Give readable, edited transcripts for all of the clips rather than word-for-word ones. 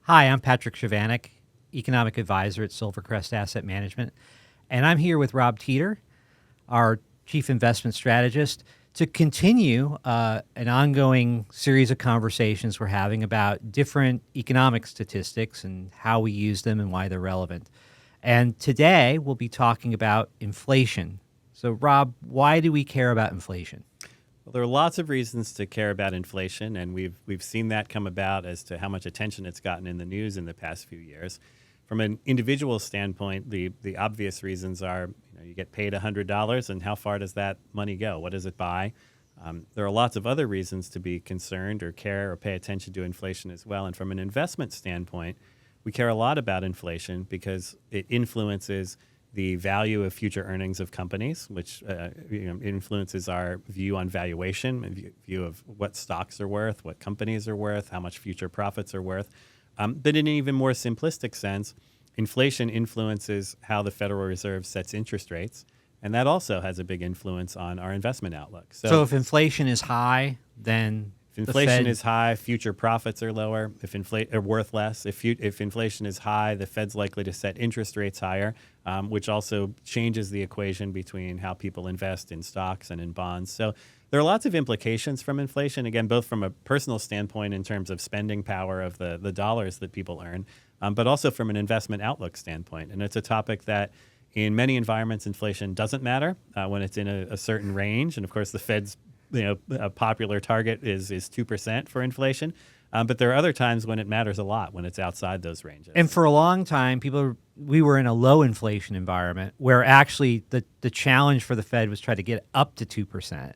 Hi, I'm Patrick Chovanec, Economic Advisor at Silvercrest Asset Management, and I'm here with Rob Teeter, our Chief Investment Strategist, to continue an ongoing series of conversations we're having about different economic statistics and how we use them and why they're relevant. And today we'll be talking about inflation. So, Rob, why do we care about inflation? Well, there are lots of reasons to care about inflation, and we've seen that come about as to how much attention it's gotten in the news in the past few years. From an individual standpoint, the obvious reasons are, you get paid $100, and how far does that money go? What does it buy? There are lots of other reasons to be concerned or care or pay attention to inflation as well. And from an investment standpoint, we care a lot about inflation because it influences the value of future earnings of companies, which influences our view on valuation, and view of what stocks are worth, what companies are worth, how much future profits are worth. But in an even more simplistic sense, inflation influences how the Federal Reserve sets interest rates, and that also has a big influence on our investment outlook. So if inflation is high, then if inflation is high, future profits are lower. If are worth less. If inflation is high, the Fed's likely to set interest rates higher, which also changes the equation between how people invest in stocks and in bonds. So there are lots of implications from inflation, again, both from a personal standpoint in terms of spending power of the dollars that people earn, but also from an investment outlook standpoint. And it's a topic that in many environments, inflation doesn't matter when it's in a certain range. And of course, the Fed's a popular target is 2% for inflation. But there are other times when it matters a lot, when it's outside those ranges. And for a long time, we were in a low inflation environment where actually the challenge for the Fed was try to get up to 2%.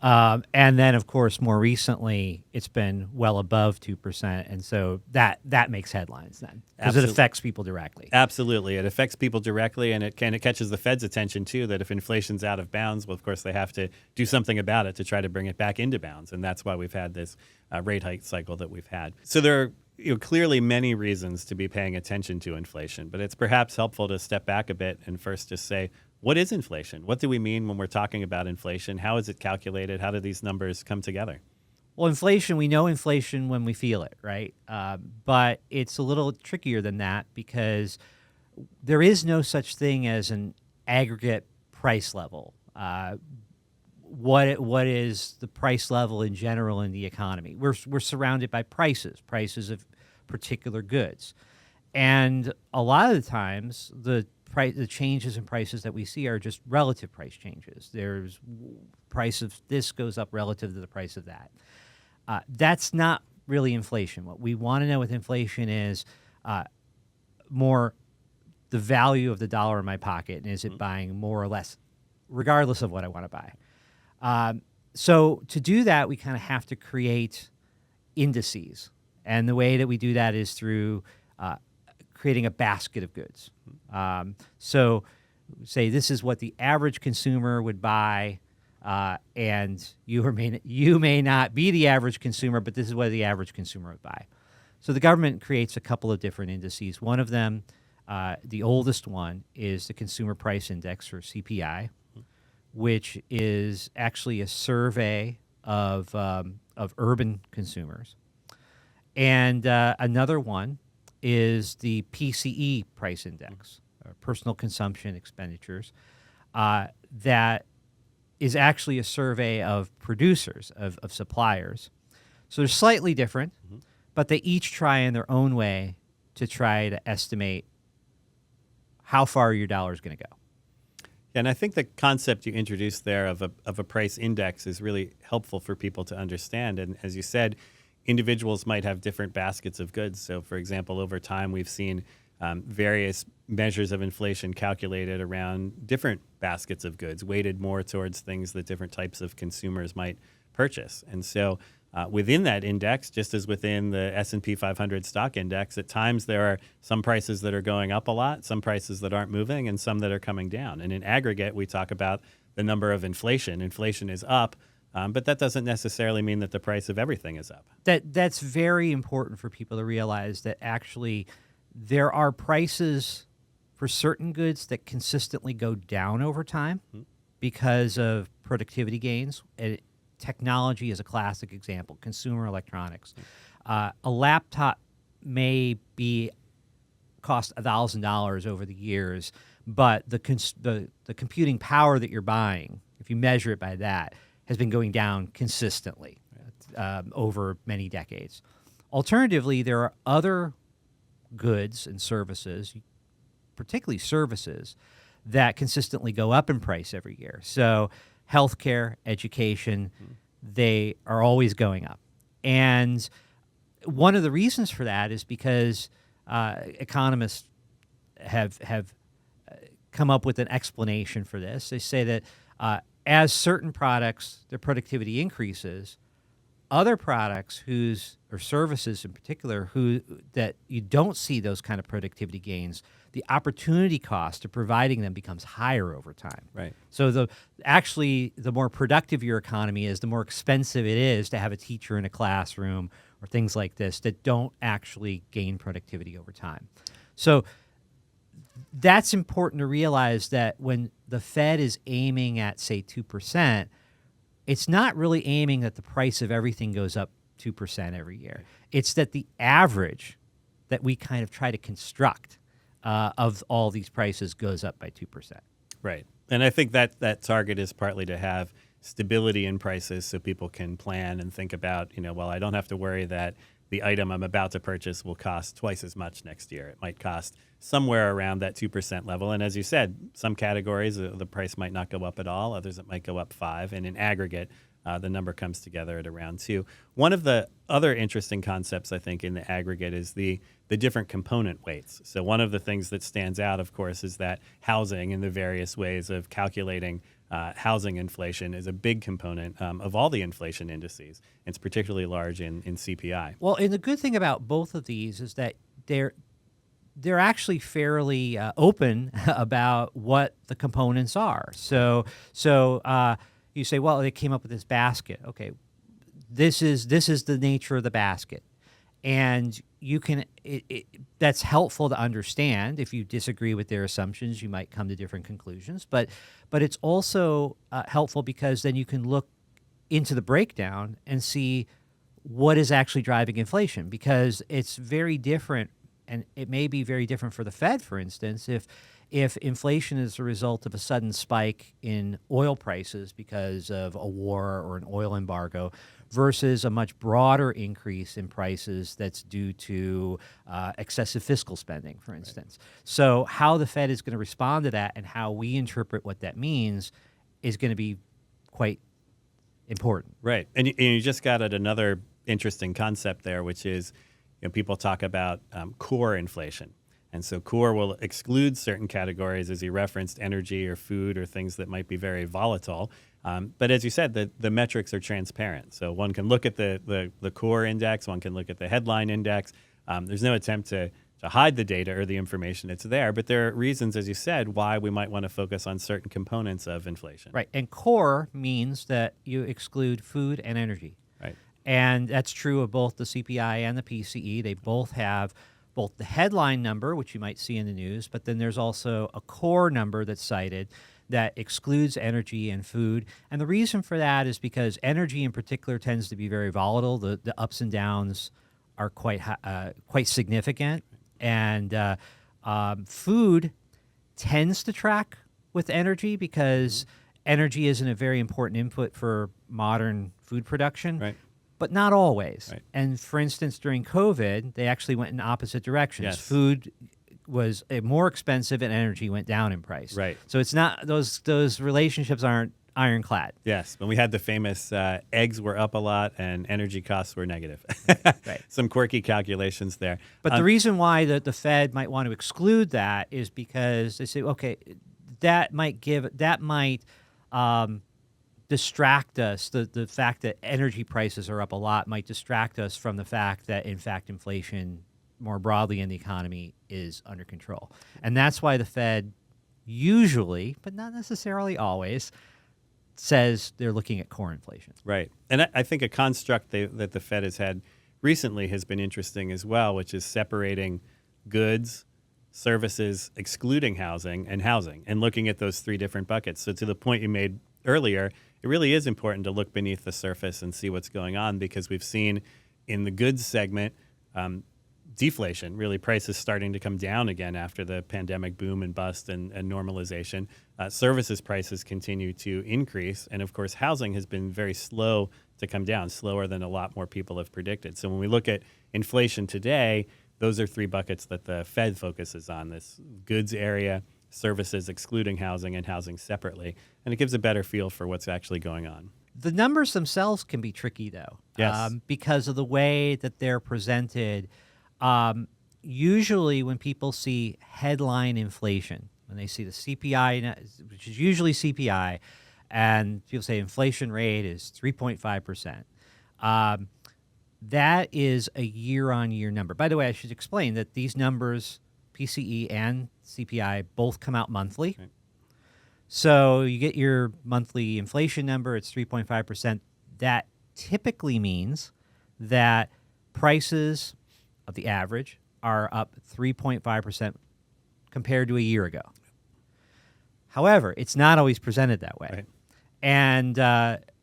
And then, of course, more recently, it's been well above 2%. And so that makes headlines then because it affects people directly. Absolutely. It affects people directly, and it catches the Fed's attention, too, that if inflation's out of bounds, well, of course, they have to do something about it to try to bring it back into bounds. And that's why we've had this rate hike cycle that we've had. So there are clearly many reasons to be paying attention to inflation, but it's perhaps helpful to step back a bit and first just say, what is inflation? What do we mean when we're talking about inflation? How is it calculated? How do these numbers come together? Well, inflation, we know inflation when we feel it, right? But it's a little trickier than that because there is no such thing as an aggregate price level. What is the price level in general in the economy? We're surrounded by prices of particular goods, and a lot of the times the changes in prices that we see are just relative price changes. There's price of this goes up relative to the price of that. That's not really inflation. What we want to know with inflation is more the value of the dollar in my pocket, and is it buying more or less, regardless of what I want to buy. So to do that, we kind of have to create indices. And the way that we do that is through creating a basket of goods. So say this is what the average consumer would buy, and you may not be the average consumer, but this is what the average consumer would buy. So the government creates a couple of different indices. One of them, the oldest one, is the Consumer Price Index, or CPI, which is actually a survey of urban consumers. And another one is the PCE price index, personal consumption expenditures, that is actually a survey of producers, of suppliers. So they're slightly different, but they each try in their own way to try to estimate how far your dollar is going to go. And I think the concept you introduced there of a price index is really helpful for people to understand. And as you said, individuals might have different baskets of goods. So, for example, over time, we've seen various measures of inflation calculated around different baskets of goods, weighted more towards things that different types of consumers might purchase. And so within that index, just as within the S&P 500 stock index, at times there are some prices that are going up a lot, some prices that aren't moving, and some that are coming down. And in aggregate, we talk about the number of inflation. Inflation is up, but that doesn't necessarily mean that the price of everything is up. That's very important for people to realize, that actually there are prices for certain goods that consistently go down over time because of productivity gains. technology is a classic example, consumer electronics. A laptop may be cost $1,000 over the years, but the computing power that you're buying, if you measure it by that, has been going down consistently over many decades. Alternatively, there are other goods and services, particularly services, that consistently go up in price every year. So healthcare, education, they are always going up. And one of the reasons for that is because economists have come up with an explanation for this. They say that as certain products, their productivity increases, other products or services in particular that you don't see those kind of productivity gains, the opportunity cost of providing them becomes higher over time. Right. So the more productive your economy is, the more expensive it is to have a teacher in a classroom or things like this that don't actually gain productivity over time. So that's important to realize, that when the Fed is aiming at, say, 2%, it's not really aiming that the price of everything goes up 2% every year. It's that the average that we kind of try to construct of all these prices goes up by 2%. Right. And I think that target is partly to have stability in prices so people can plan and think about, well, I don't have to worry that the item I'm about to purchase will cost twice as much next year. It might cost somewhere around that 2% level. And as you said, some categories, the price might not go up at all. Others, it might go up 5%. And in aggregate, the number comes together at around 2%. One of the other interesting concepts, I think, in the aggregate is the different component weights. So one of the things that stands out, of course, is that housing and the various ways of calculating housing inflation is a big component of all the inflation indices. It's particularly large in CPI. Well, and the good thing about both of these is that they're actually fairly open about what the components are. So you say, well, they came up with this basket. Okay, this is the nature of the basket, and you can. That's helpful to understand. If you disagree with their assumptions, you might come to different conclusions. But it's also helpful because then you can look into the breakdown and see what is actually driving inflation, because it's very different, and it may be very different for the Fed, for instance, if inflation is a result of a sudden spike in oil prices because of a war or an oil embargo versus a much broader increase in prices that's due to excessive fiscal spending, for instance. Right. So how the Fed is going to respond to that and how we interpret what that means is going to be quite important. Right. And you just got at another interesting concept there, which is, people talk about core inflation. And so core will exclude certain categories, as you referenced, energy or food or things that might be very volatile. But as you said, the metrics are transparent. So one can look at the core index, one can look at the headline index. There's no attempt to hide the data or the information. It's there. But there are reasons, as you said, why we might want to focus on certain components of inflation. Right. And core means that you exclude food and energy. Right. And that's true of both the CPI and the PCE. They both have both the headline number, which you might see in the news, but then there's also a core number that's cited that excludes energy and food. And the reason for that is because energy in particular tends to be very volatile. The ups and downs are quite significant. And food tends to track with energy because energy isn't a very important input for modern food production. Right. But not always. Right. And for instance, during COVID, they actually went in opposite directions. Yes. Food was more expensive and energy went down in price. Right. So it's not, those relationships aren't ironclad. Yes. When we had the famous eggs were up a lot and energy costs were negative. Right. Some quirky calculations there. But the reason why the Fed might want to exclude that is because they say, okay, that might distract us. The fact that energy prices are up a lot might distract us from the fact that, in fact, inflation more broadly in the economy is under control. And that's why the Fed usually, but not necessarily always, says they're looking at core inflation. Right. And I think a construct that the Fed has had recently has been interesting as well, which is separating goods, services, excluding housing, and looking at those three different buckets. So to the point you made earlier, it really is important to look beneath the surface and see what's going on, because we've seen in the goods segment deflation, really prices starting to come down again after the pandemic boom and bust and normalization. Services prices continue to increase. And of course, housing has been very slow to come down, slower than a lot more people have predicted. So when we look at inflation today, those are three buckets that the Fed focuses on: this goods area, services excluding housing, and housing separately. And it gives a better feel for what's actually going on. The numbers themselves can be tricky, though, Yes. because of the way that they're presented. Usually when people see headline inflation, when they see the CPI, which is usually CPI, and people say inflation rate is 3.5%, that is a year-on-year number. By the way, I should explain that these numbers, PCE and CPI, both come out monthly. Right. So you get your monthly inflation number, it's 3.5%. That typically means that prices of the average are up 3.5% compared to a year ago. However, it's not always presented that way. Right. And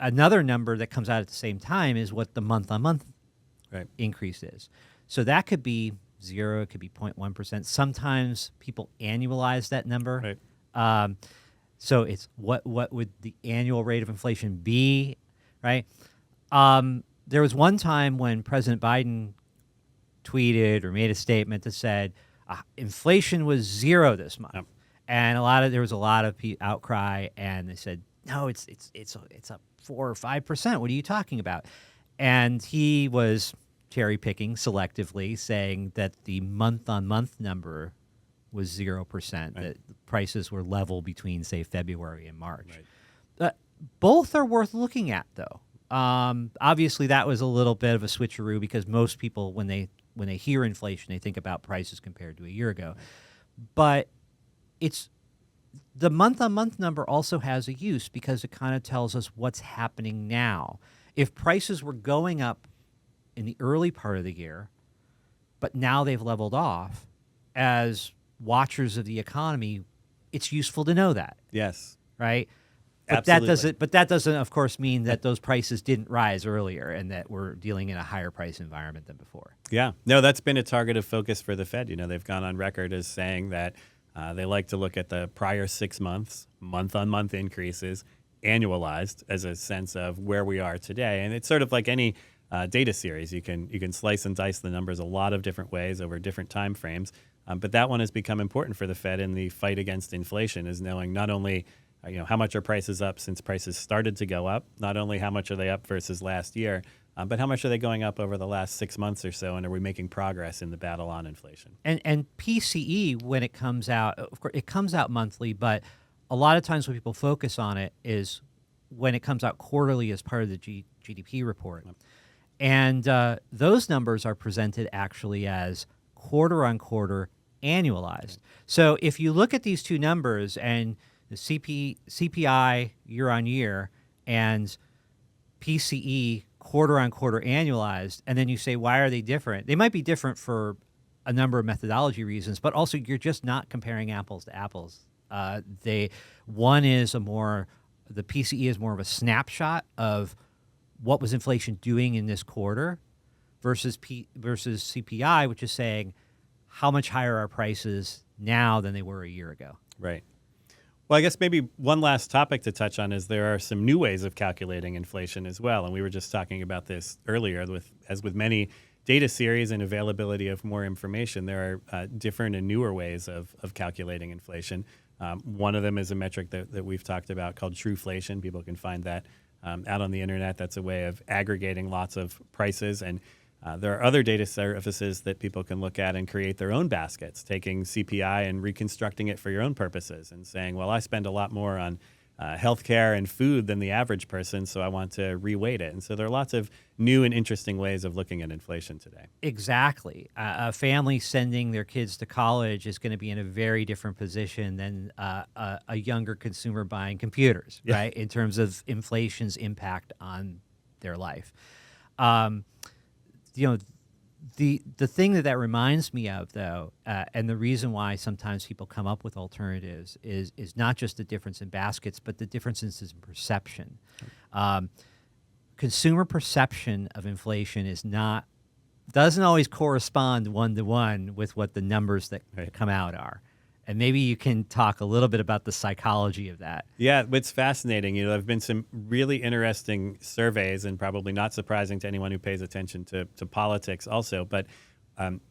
another number that comes out at the same time is what the month-on-month Right. increase is. So that could be 0, it could be 0.1%. Sometimes people annualize that number. Right. So it's what would the annual rate of inflation be, right? There was one time when President Biden tweeted or made a statement that said inflation was 0 this month, Yep. and there was a lot of outcry, and they said no, it's up 4 or 5%. What are you talking about? And he was cherry picking selectively, saying that the month-on-month number was 0%. Right. That prices were level between, say, February and March. Right. Both are worth looking at, though. Obviously, that was a little bit of a switcheroo because most people, when they hear inflation, they think about prices compared to a year ago. But it's the month-on-month number also has a use because it kind of tells us what's happening now. If prices were going up in the early part of the year, but now they've leveled off, as watchers of the economy, it's useful to know that, Yes. right? But Absolutely. that doesn't, of course, mean that those prices didn't rise earlier and that we're dealing in a higher price environment than before. Yeah. No, that's been a target of focus for the Fed. They've gone on record as saying that they like to look at the prior 6 months, month-on-month increases, annualized, as a sense of where we are today. And it's sort of like any data series. You can slice and dice the numbers a lot of different ways over different time frames. But that one has become important for the Fed in the fight against inflation, is knowing not only how much are prices up since prices started to go up, not only how much are they up versus last year, but how much are they going up over the last 6 months or so, and are we making progress in the battle on inflation? And PCE, when it comes out, of course, it comes out monthly, but a lot of times when people focus on it is when it comes out quarterly as part of the GDP report. And those numbers are presented actually as quarter-on-quarter annualized. So if you look at these two numbers and the CPI year-on-year and PCE quarter-on-quarter annualized, and then you say, why are they different? They might be different for a number of methodology reasons, but also you're just not comparing apples to apples. The PCE is more of a snapshot of what was inflation doing in this quarter versus CPI, which is saying how much higher are prices now than they were a year ago. Right. Well, I guess maybe one last topic to touch on is there are some new ways of calculating inflation as well. And we were just talking about this earlier. As with many data series and availability of more information, there are different and newer ways of calculating inflation. One of them is a metric that we've talked about called trueflation. People can find that out on the internet. That's a way of aggregating lots of prices. And there are other data services that people can look at and create their own baskets, taking CPI and reconstructing it for your own purposes and saying, well, I spend a lot more on healthcare and food than the average person, so I want to reweight it. And so there are lots of new and interesting ways of looking at inflation today. Exactly. A family sending their kids to college is going to be in a very different position than a younger consumer buying computers, Yeah. right, in terms of inflation's impact on their life. The thing that reminds me of, though, and the reason why sometimes people come up with alternatives is not just the difference in baskets, but the differences in perception. Consumer perception of inflation doesn't always correspond one-to-one with what the numbers that come out are. And maybe you can talk a little bit about the psychology of that. Yeah, it's fascinating. There have been some really interesting surveys, and probably not surprising to anyone who pays attention to politics also, but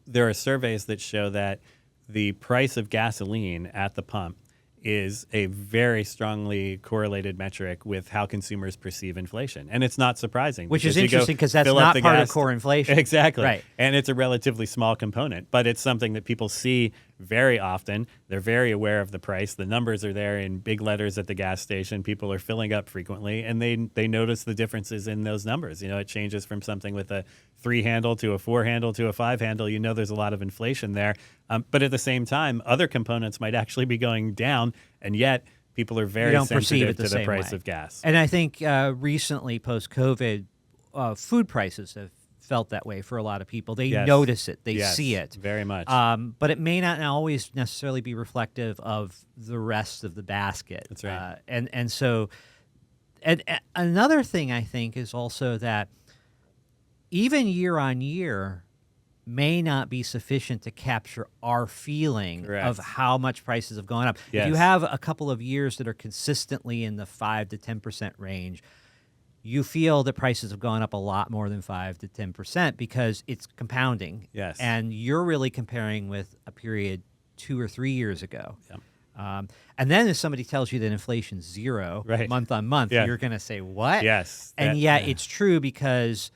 there are surveys that show that the price of gasoline at the pump is a very strongly correlated metric with how consumers perceive inflation. And it's not surprising. Which is interesting because that's not part of core inflation. Exactly. Right. And it's a relatively small component, but it's something that people see very often. They're very aware of the price. The numbers are there in big letters at the gas station. People are filling up frequently, and they notice the differences in those numbers. It changes from something with a 3 handle to a 4 handle to a 5 handle. There's a lot of inflation there. But at the same time, other components might actually be going down, and yet people are very sensitive to the price of gas. And I think recently, post-COVID, food prices have felt that way for a lot of people. They notice it. They see it. Very much. But it may not always necessarily be reflective of the rest of the basket. That's right. And so another thing I think is also that even year on year may not be sufficient to capture our feeling of how much prices have gone up. Yes. If you have a couple of years that are consistently in the 5 to 10% range, you feel that prices have gone up a lot more than 5 to 10% because it's compounding. Yes. And you're really comparing with a period 2 or 3 years ago. Yep. And then if somebody tells you that inflation's zero month on month, you're going to say, what? Yes. And yet it's true because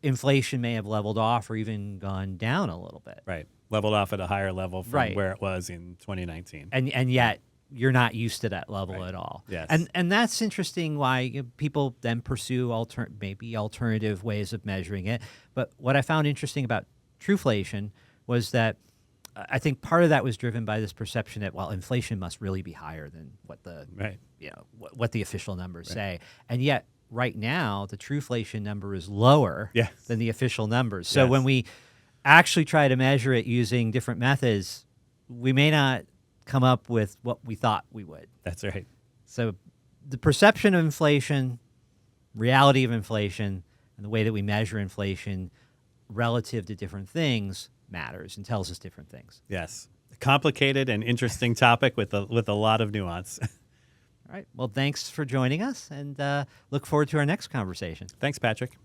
inflation may have leveled off or even gone down a little bit. Right. Leveled off at a higher level from where it was in 2019. And yet you're not used to that level at all. Yes. And that's interesting why people then pursue maybe alternative ways of measuring it. But what I found interesting about Truflation was that I think part of that was driven by this perception that, well, inflation must really be higher than what the what the official numbers say. And yet right now, the Truflation number is lower than the official numbers. So when we actually try to measure it using different methods, we may not come up with what we thought we would. That's right. So the perception of inflation, reality of inflation, and the way that we measure inflation relative to different things matters and tells us different things. Yes. A complicated and interesting topic with a lot of nuance. All right. Well, thanks for joining us, and look forward to our next conversation. Thanks, Patrick.